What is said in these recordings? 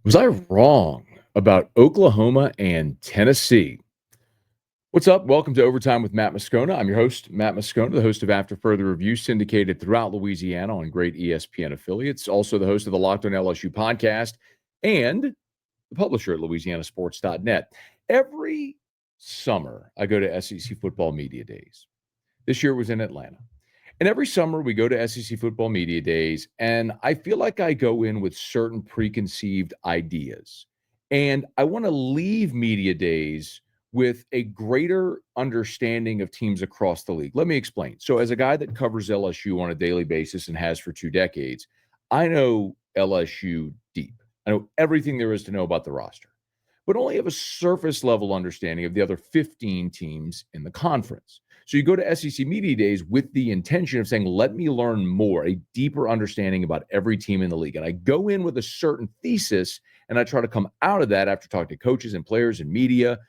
Was I wrong about Oklahoma and Tennessee? What's up? Welcome to Overtime with Matt Moscona. I'm your host, Matt Moscona, the host of After Further Review, syndicated throughout Louisiana on great ESPN affiliates. Also, the host of the Locked on LSU podcast and the publisher at LouisianaSports.net. Every summer, I go to SEC football media days. This year was in Atlanta. And every summer we go to SEC football media days, and I feel like I go in with certain preconceived ideas. And I want to leave media days with a greater understanding of teams across the league. Let me explain. So, as a guy that covers LSU on a daily basis and has for 2 decades, I know LSU deep. I know everything there is to know about the roster, but only have a surface level understanding of the other 15 teams in the conference. So you go to SEC Media Days with the intention of saying, let me learn more, a deeper understanding about every team in the league. And I go in with a certain thesis, and I try to come out of that after talking to coaches and players and media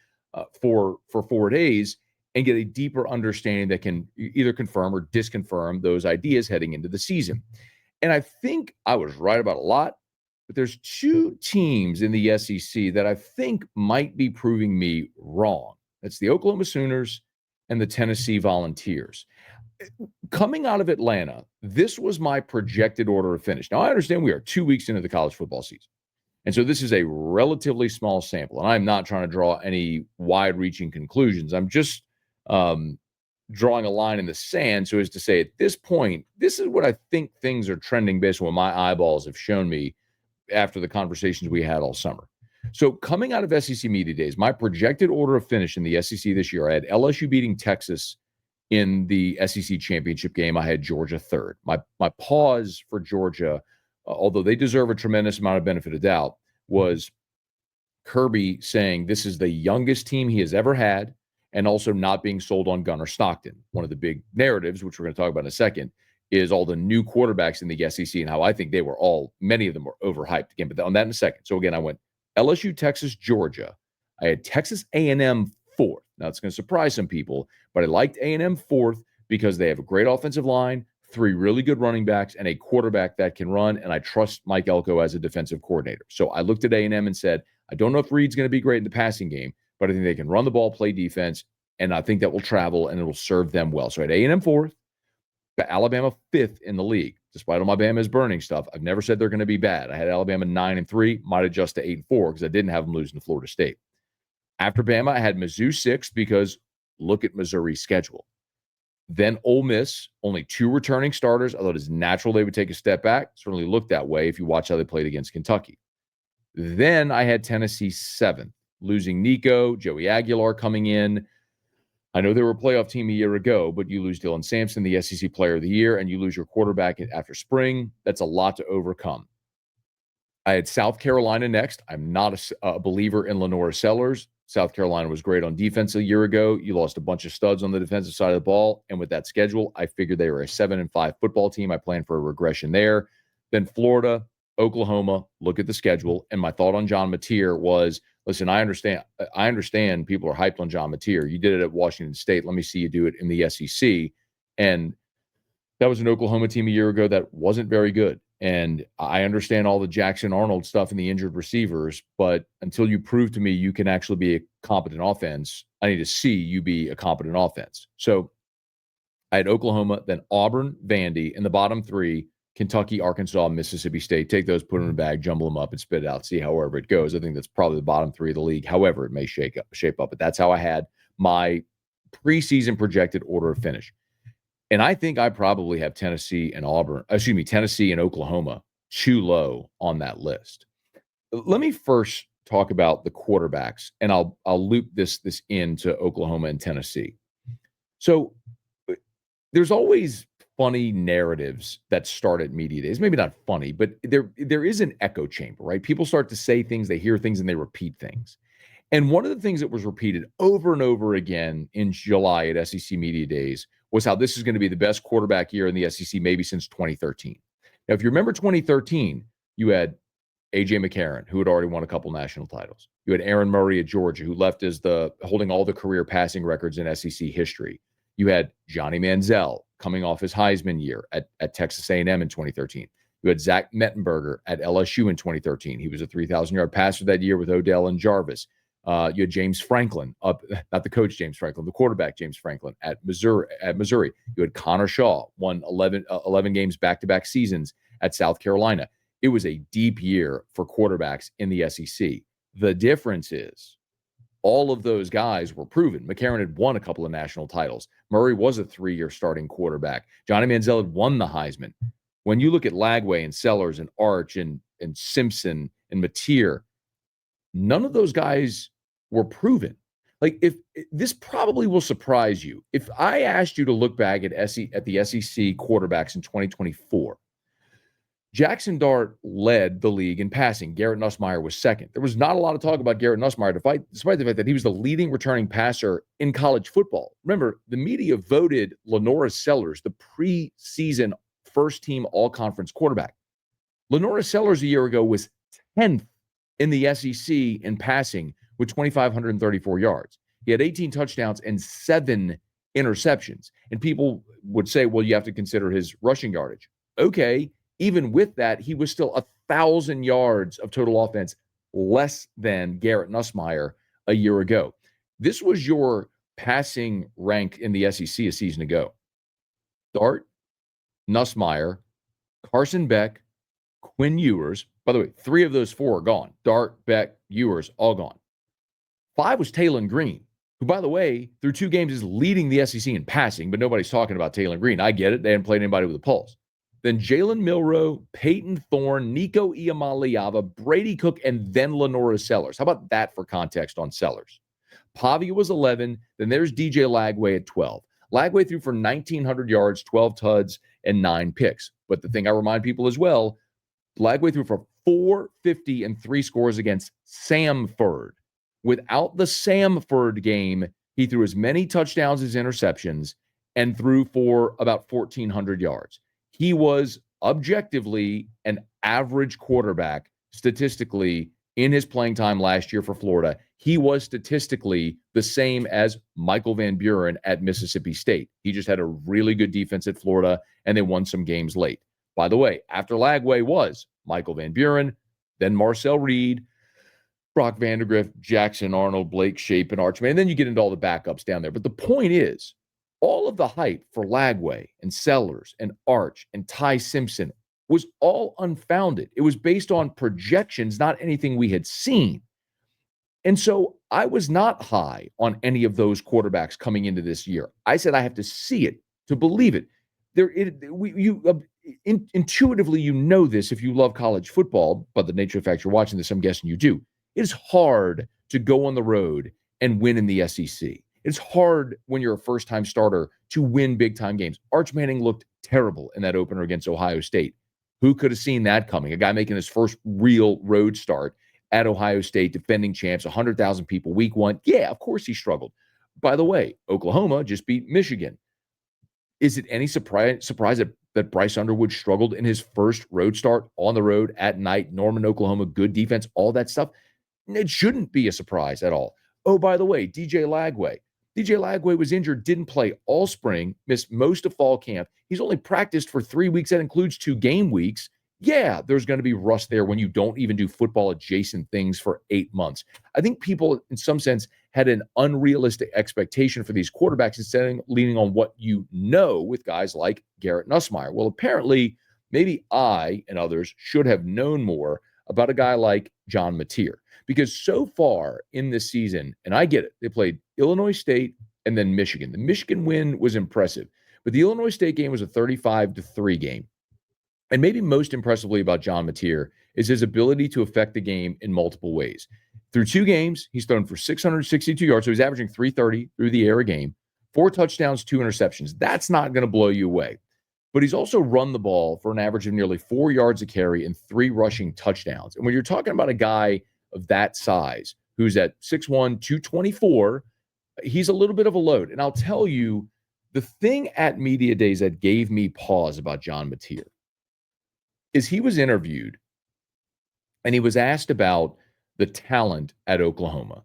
for 4 days and get a deeper understanding that can either confirm or disconfirm those ideas heading into the season. And I think I was right about a lot, but there's two teams in the SEC that I think might be proving me wrong. That's the Oklahoma Sooners and the Tennessee Volunteers. Coming out of Atlanta, this was my projected order of finish. Now, I understand we are 2 weeks into the college football season. And so this is a relatively small sample. And I'm not trying to draw any wide reaching conclusions. I'm just drawing a line in the sand so as to say, at this point, this is what I think things are trending based on what my eyeballs have shown me after the conversations we had all summer. So coming out of SEC Media Days, my projected order of finish in the SEC this year, I had LSU beating Texas in the SEC championship game. I had Georgia third. My pause for Georgia, although they deserve a tremendous amount of benefit of doubt, was Kirby saying this is the youngest team he has ever had, and also not being sold on Gunnar Stockton. One of the big narratives, which we're going to talk about in a second, is all the new quarterbacks in the SEC and how I think many of them were overhyped. Again, but on that in a second. So again, I went LSU, Texas, Georgia. I had Texas A&M fourth. Now it's going to surprise some people, but I liked A&M fourth because they have a great offensive line, three really good running backs, and a quarterback that can run. And I trust Mike Elko as a defensive coordinator. So I looked at A&M and said, I don't know if Reed's going to be great in the passing game, but I think they can run the ball, play defense, and I think that will travel and it will serve them well. So I had A&M fourth, but Alabama fifth in the league. Despite all my Bama is burning stuff, I've never said they're going to be bad. I had Alabama 9-3, might adjust to 8-4 because I didn't have them losing to Florida State. After Bama, I had Mizzou sixth because look at Missouri's schedule. Then Ole Miss, only two returning starters. I thought it's natural they would take a step back. Certainly looked that way if you watch how they played against Kentucky. Then I had Tennessee seventh, losing Nico, Joey Aguilar coming in. I know they were a playoff team a year ago, but you lose Dylan Sampson, the SEC Player of the Year, and you lose your quarterback after spring. That's a lot to overcome. I had South Carolina next. I'm not a believer in Lenora Sellers. South Carolina was great on defense a year ago. You lost a bunch of studs on the defensive side of the ball. And with that schedule, I figured they were a 7-5 football team. I planned for a regression there. Then Florida, Oklahoma, look at the schedule. And my thought on John Mateer was, listen, I understand people are hyped on John Mateer. You did it at Washington State. Let me see you do it in the SEC. And that was an Oklahoma team a year ago that wasn't very good. And I understand all the Jackson Arnold stuff and the injured receivers, but until you prove to me you can actually be a competent offense, I need to see you be a competent offense. So I had Oklahoma, then Auburn, Vandy, in the bottom three, Kentucky, Arkansas, Mississippi State. Take those, put them in a bag, jumble them up, and spit it out, see however it goes. I think that's probably the bottom three of the league, however it may shape up. But that's how I had my preseason projected order of finish. And I think I probably have Tennessee and Oklahoma too low on that list. Let me first talk about the quarterbacks, and I'll loop this into Oklahoma and Tennessee. So there's always funny narratives that start at media days. Maybe not funny, but there is an echo chamber, right? People start to say things, they hear things, and they repeat things. And one of the things that was repeated over and over again in July at SEC Media Days was how this is going to be the best quarterback year in the SEC maybe since 2013. Now, if you remember 2013, you had A.J. McCarron, who had already won a couple national titles. You had Aaron Murray at Georgia, who left as holding all the career passing records in SEC history. You had Johnny Manziel coming off his Heisman year at Texas A&M in 2013. You had Zach Mettenberger at LSU in 2013. He was a 3,000-yard passer that year with Odell and Jarvis. You had James Franklin, not the coach James Franklin, the quarterback James Franklin at Missouri. You had Connor Shaw, won 11 games back-to-back seasons at South Carolina. It was a deep year for quarterbacks in the SEC. The difference is all of those guys were proven. McCarron had won a couple of national titles. Murray was a 3-year starting quarterback. Johnny Manziel had won the Heisman. When you look at Lagway and Sellers and Arch and Simpson and Mateer, none of those guys were proven. Like, if this probably will surprise you. If I asked you to look back at the SEC quarterbacks in 2024, Jackson Dart led the league in passing. Garrett Nussmeier was second. There was not a lot of talk about Garrett Nussmeier, despite the fact that he was the leading returning passer in college football. Remember, the media voted Lenoris Sellers the preseason first-team all-conference quarterback. Lenoris Sellers a year ago was 10th in the SEC in passing with 2,534 yards. He had 18 touchdowns and 7 interceptions. And people would say, well, you have to consider his rushing yardage. Okay. Even with that, he was still 1,000 yards of total offense less than Garrett Nussmeier a year ago. This was your passing rank in the SEC a season ago. Dart, Nussmeier, Carson Beck, Quinn Ewers. By the way, 3 of those 4 are gone. Dart, Beck, Ewers, all gone. 5 was Taylon Green, who, by the way, through 2 games is leading the SEC in passing, but nobody's talking about Taylon Green. I get it. They hadn't played anybody with a pulse. Then Jalen Milroe, Peyton Thorne, Nico Iamaleava, Brady Cook, and then Lenoris Sellers. How about that for context on Sellers? Pavia was 11. Then there's DJ Lagway at 12. Lagway threw for 1,900 yards, 12 tuds, and 9 picks. But the thing I remind people as well, Lagway threw for 450 and 3 scores against Samford. Without the Samford game, he threw as many touchdowns as interceptions and threw for about 1,400 yards. He was objectively an average quarterback statistically in his playing time last year for Florida. He was statistically the same as Michael Van Buren at Mississippi State. He just had a really good defense at Florida, and they won some games late. By the way, after Lagway was Michael Van Buren, then Marcel Reed, Brock Vandegrift, Jackson Arnold, Blake Shape, and Archman. And then you get into all the backups down there. But the point is, all of the hype for Lagway and Sellers and Arch and Ty Simpson was all unfounded. It was based on projections, not anything we had seen. And so I was not high on any of those quarterbacks coming into this year. I said I have to see it to believe it. Intuitively, you know this if you love college football, but the nature of the fact you're watching this, I'm guessing you do. It is hard to go on the road and win in the SEC. It's hard when you're a first-time starter to win big-time games. Arch Manning looked terrible in that opener against Ohio State. Who could have seen that coming? A guy making his first real road start at Ohio State, defending champs, 100,000 people, week 1. Yeah, of course he struggled. By the way, Oklahoma just beat Michigan. Is it any surprise that Bryce Underwood struggled in his first road start on the road at night? Norman, Oklahoma, good defense, all that stuff. It shouldn't be a surprise at all. Oh, by the way, DJ Lagway. DJ Lagway was injured, didn't play all spring, missed most of fall camp. He's only practiced for 3 weeks. That includes 2 game weeks. Yeah, there's going to be rust there when you don't even do football-adjacent things for 8 months. I think people, in some sense, had an unrealistic expectation for these quarterbacks instead of leaning on what you know with guys like Garrett Nussmeier. Well, apparently, maybe I and others should have known more about a guy like John Mateer. Because so far in this season, and I get it, they played Illinois State and then Michigan. The Michigan win was impressive, but the Illinois State game was a 35-3 game. And maybe most impressively about John Mateer is his ability to affect the game in multiple ways. Through 2 games, he's thrown for 662 yards, so he's averaging 330 through the air a game, 4 touchdowns, 2 interceptions. That's not going to blow you away. But he's also run the ball for an average of nearly 4 yards a carry and 3 rushing touchdowns. And when you're talking about a guy of that size, who's at 6'1", 224, he's a little bit of a load. And I'll tell you, the thing at media days that gave me pause about John Mateer is he was interviewed and he was asked about the talent at Oklahoma.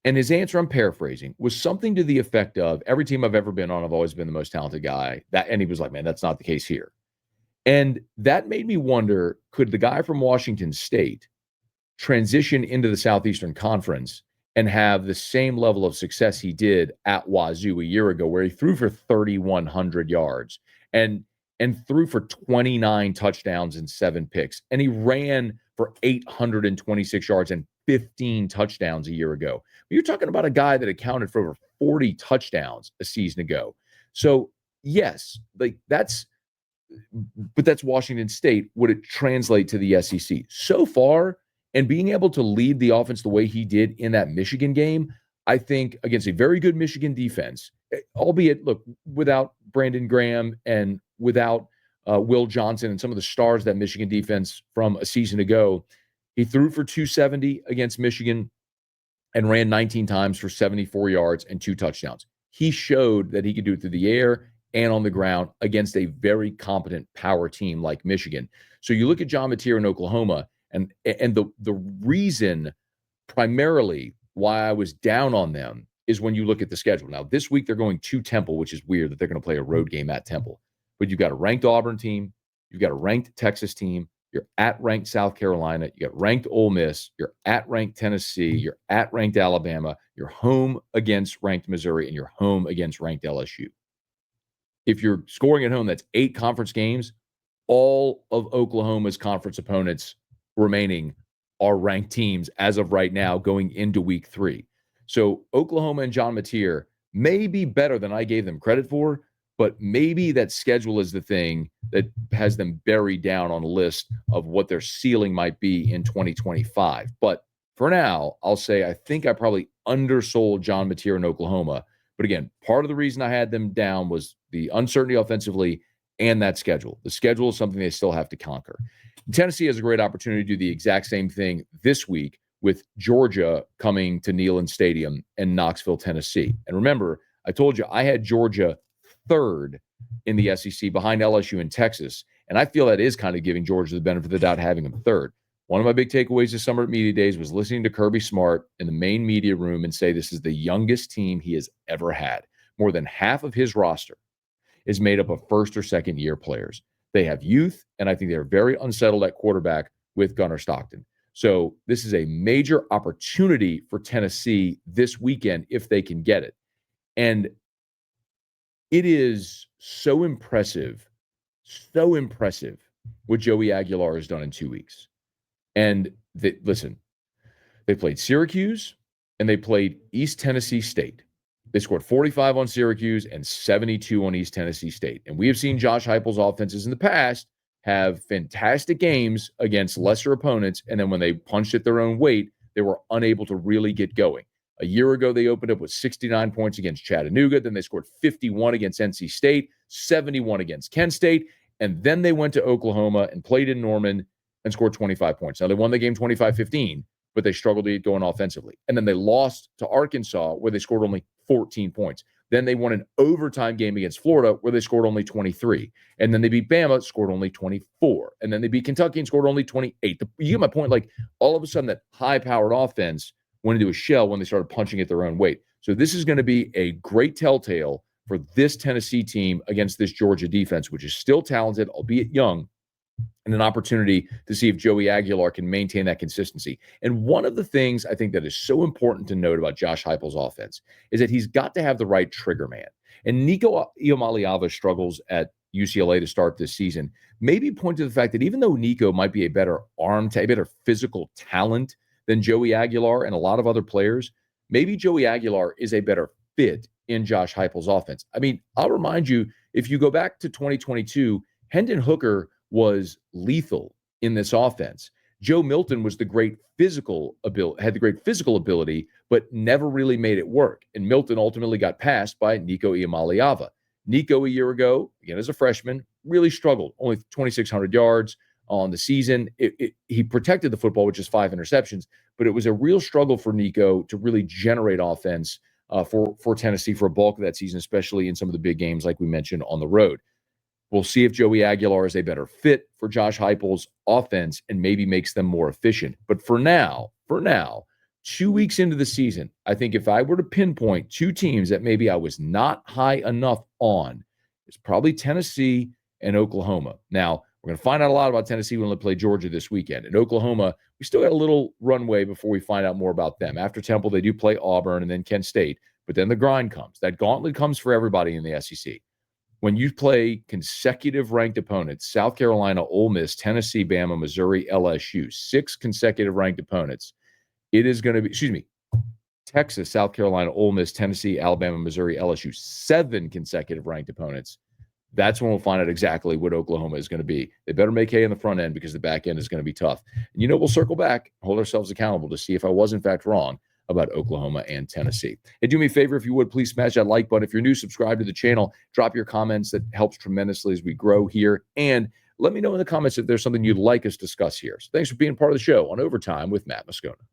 And his answer, I'm paraphrasing, was something to the effect of, every team I've ever been on, I've always been the most talented guy. And he was like, man, that's not the case here. And that made me wonder, could the guy from Washington State transition into the Southeastern Conference and have the same level of success he did at Wazoo a year ago, where he threw for 3,100 yards and threw for 29 touchdowns and 7 picks, and he ran for 826 yards and 15 touchdowns a year ago. You're talking about a guy that accounted for over 40 touchdowns a season ago. So yes, like that's Washington State. Would it translate to the SEC? So far, and being able to lead the offense the way he did in that Michigan game, I think against a very good Michigan defense, albeit, look, without Brandon Graham and without Will Johnson and some of the stars of that Michigan defense from a season ago, he threw for 270 against Michigan and ran 19 times for 74 yards and 2 touchdowns. He showed that he could do it through the air and on the ground against a very competent power team like Michigan. So you look at John Mateer in Oklahoma, and the reason primarily why I was down on them is when you look at the schedule. Now, this week they're going to Temple, which is weird that they're going to play a road game at Temple. But you've got a ranked Auburn team, you've got a ranked Texas team, you're at ranked South Carolina, you got ranked Ole Miss, you're at ranked Tennessee, you're at ranked Alabama, you're home against ranked Missouri, and you're home against ranked LSU. If you're scoring at home, that's 8 conference games. All of Oklahoma's conference opponents remaining are ranked teams as of right now going into week 3. So Oklahoma and John Mateer may be better than I gave them credit for, but maybe that schedule is the thing that has them buried down on the list of what their ceiling might be in 2025. But for now, I'll say I think I probably undersold John Mateer in Oklahoma. But again, part of the reason I had them down was the uncertainty offensively and that schedule. The schedule is something they still have to conquer. Tennessee has a great opportunity to do the exact same thing this week with Georgia coming to Neyland Stadium in Knoxville, Tennessee. And remember, I told you I had Georgia third in the SEC behind LSU and Texas. And I feel that is kind of giving Georgia the benefit of the doubt having them third. One of my big takeaways this summer at Media Days was listening to Kirby Smart in the main media room and say this is the youngest team he has ever had. More than half of his roster is made up of first or second year players. They have youth, and I think they're very unsettled at quarterback with Gunnar Stockton. So this is a major opportunity for Tennessee this weekend if they can get it. And it is so impressive what Joey Aguilar has done in 2 weeks. And listen, they played Syracuse and they played East Tennessee State. They scored 45 on Syracuse and 72 on East Tennessee State. And we have seen Josh Heupel's offenses in the past have fantastic games against lesser opponents, and then when they punched at their own weight, they were unable to really get going. A year ago, they opened up with 69 points against Chattanooga. Then they scored 51 against NC State, 71 against Kent State, and then they went to Oklahoma and played in Norman and scored 25 points. Now, they won the game 25-15, but they struggled to get going offensively. And then they lost to Arkansas, where they scored only 14 points. Then they won an overtime game against Florida, where they scored only 23. And then they beat Bama, scored only 24. And then they beat Kentucky and scored only 28. You get my point? Like, all of a sudden, that high-powered offense went into a shell when they started punching at their own weight. So this is going to be a great telltale for this Tennessee team against this Georgia defense, which is still talented, albeit young, and an opportunity to see if Joey Aguilar can maintain that consistency. And one of the things I think that is so important to note about Josh Heupel's offense is that he's got to have the right trigger man. And Nico Iamaleava struggles at UCLA to start this season. Maybe point to the fact that even though Nico might be a better a better physical talent than Joey Aguilar and a lot of other players, maybe Joey Aguilar is a better fit in Josh Heupel's offense. I mean, I'll remind you, if you go back to 2022, Hendon Hooker was lethal in this offense. Joe Milton was had the great physical ability, but never really made it work. And Milton ultimately got passed by Nico Iamaleava. Nico, a year ago, again as a freshman, really struggled. Only 2,600 yards on the season. He protected the football, which is 5 interceptions, but it was a real struggle for Nico to really generate offense for Tennessee for a bulk of that season, especially in some of the big games like we mentioned on the road. We'll see if Joey Aguilar is a better fit for Josh Heupel's offense and maybe makes them more efficient. But for now, 2 weeks into the season, I think if I were to pinpoint 2 teams that maybe I was not high enough on, it's probably Tennessee and Oklahoma. Now, We're going to find out a lot about Tennessee when they play Georgia this weekend. And Oklahoma, we still got a little runway before we find out more about them. After Temple, they do play Auburn and then Kent State. But then the grind comes. That gauntlet comes for everybody in the SEC. When you play consecutive ranked opponents, South Carolina, Ole Miss, Tennessee, Bama, Missouri, LSU, 6 consecutive ranked opponents, it is going to be, Texas, South Carolina, Ole Miss, Tennessee, Alabama, Missouri, LSU, 7 consecutive ranked opponents. That's when we'll find out exactly what Oklahoma is going to be. They better make hay in the front end because the back end is going to be tough. And we'll circle back, hold ourselves accountable to see if I was in fact wrong about Oklahoma and Tennessee. And do me a favor, if you would, please smash that like button. If you're new, subscribe to the channel. Drop your comments. That helps tremendously as we grow here. And let me know in the comments if there's something you'd like us to discuss here. So thanks for being part of the show on Overtime with Matt Moscona.